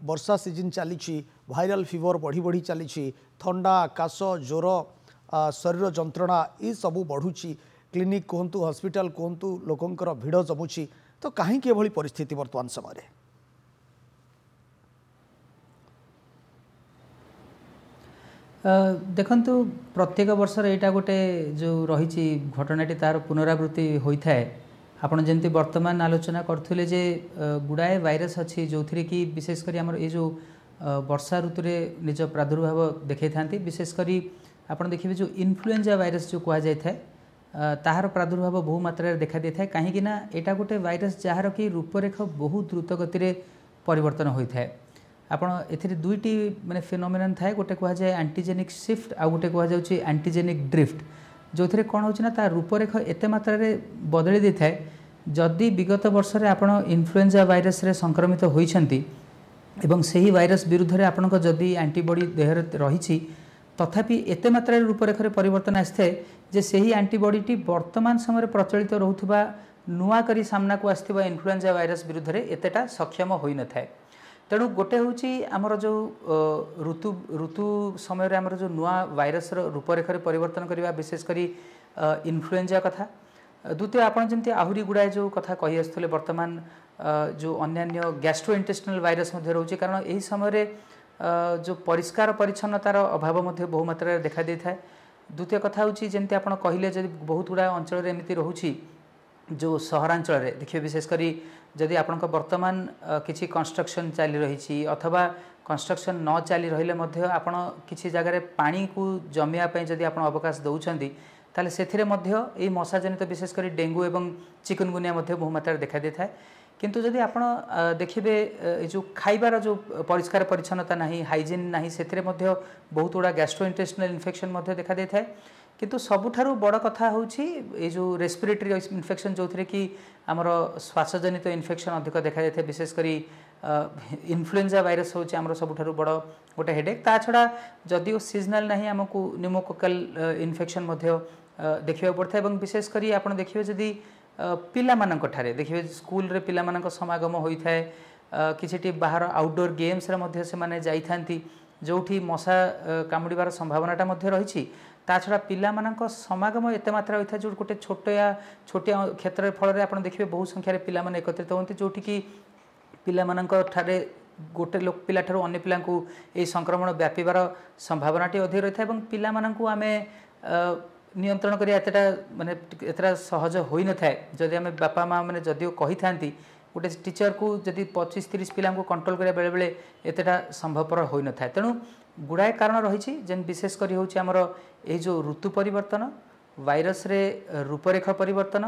वर्षा season चली viral fever बढ़ी बढ़ी चली थंडा काश ज्वर शरीर जंत्रणा ये सब बढ़ुची क्लिनिक कहतु हॉस्पिटल कहतु लोकंकर भिड़ जमुची तो कहीं परिस्थिति वर्तमान समय देखंतु प्रत्येक वर्ष यहाँ गोटे जो रही घटनाटी तार पुनरावृत्ति होता है आपण जमी वर्तमान आलोचना करथुले जे गुड़ाए भाइरस अच्छी जो थी कि विशेषकर आम ये जो वर्षा ऋतु में निज प्रादुर्भाव देखा था विशेषकर आप देखिए जो इन्फ्लुएंजा भाइरस जो कह जाए ताहार प्रादुर्भाव बहु मात्रा देखा दी था कहीं यहाँ गोटे भाइरस जार कि रूपरेख बहुत द्रुत गति परिवर्तन होता है आपण ए दुईटी माने फिनोमिनन थाए गोटे कह जाए एंटीजेनिक शिफ्ट आ गोटे कह जाउछि एंटीजेनिक ड्रिफ्ट जो थे कौन होना ता रूपरेख एत मात्रा बदली दी थाए जदि विगत वर्ष में आपण इन्फ्लुएंजा भाइरस रे संक्रमित होइछंती एवं सही भाइरस विरुद्ध रे आपणक जदि एंटीबॉडी देह रही तथापि एत मात्रा रूपरेख परिवर्तन आसता है जे सही एंटीबॉडी वर्तमान समय प्रचलित रोथुबा नुआ करी सामना को आसथिबा इन्फ्लुएंजा भाइरस विरुद्ध रे एतेटा सक्षम होई न थाए तेणु गोटे हूँ आमर जो ऋतु ऋतु समय आमर जो नुआ भाइरस रूपरेख परिवर्तन करने विशेषकर इन्फ्लुएंजा कथा द्वितीय आपन जमती आहुरी गुड़ाए जो कथा कही आसुले वर्तमान जो अन्यान्य गैस्ट्रोइंटेस्टिनल भाइरस रोचे कारण यही समय जो परिष्कार परिच्छन्नतार अभाव बहुमात्रा देखा दी था द्वितीय कथा हूँ जमी आप कहले जब बहुत गुड़ा अंचल एमती रोचे जो सहरांचल देखिए विशेषकर जदि आपंक वर्तमान किसी कंस्ट्रक्शन चली रही अथवा कंस्ट्रक्शन न चली रही आपण किसी जगह पानी को जमियापाई जदि आप अवकाश दौरान ताले से मशा जनित विशेषकर डेंगू एवं चिकनगुनिया बहुमात्रा देखा दी था किंतु जदि आप देखिए जो खाइबार जो परिष्कार परिच्छन्नता नहीं हाइजीन नहीं से बहुत गुड़ा गैस्ट्रोइंटेस्टिनल इन्फेक्शन देखा दी था किंतु सबुठारु बड़ कथा होची ये जो रेस्पिरेटरी इन्फेक्शन जो थे कि आमर श्वासजनित इन्फेक्शन अधिक देखा जाए विशेषकर इन्फ्लुएंजा भाइरस होची आमर सबुठारु बड़ गोटे हेडेक ता छड़ा जदिओ सीजनल नहीं आमको न्यूमोकोकल इन्फेक्शन देखा पड़ता है विशेषकर आप देखिए जदि पिला मानक ठारे देखिए स्कूल रे पिला मानक समागम होता है किसी बाहर आउटडोर गेम्स रे से माने जाइथांती जोठी मशा कामुड़ीबार संभावनाटा रही ता छड़ा पिला मानक समागम एत मात्रा होता है जो गोटे छोटिया क्षेत्र फल आप देखिए बहु संख्यार पिला माने एकत्रित होती जोठी कि पिला मानक ठारे गोटे लोक पिला ठारू अन्य पिला को ये संक्रमण व्यापार संभावनाटी अधिक रही है पिला मानक आमे नियंत्रण करिया एतटा माने एतटा सहज होई न थाए जदि आमे बापा माँ मैंने जदिओ कही थांती गोटे टीचर को जदि 25-30 पिला को कंट्रोल करिया बेले बेले एतटा संभवपर होई न थाए तेणु गुड़ाए कारण रही जेन विशेषकर होची हमर ए जो ऋतु परिवर्तन भाइरस रे रूपरेख परिवर्तन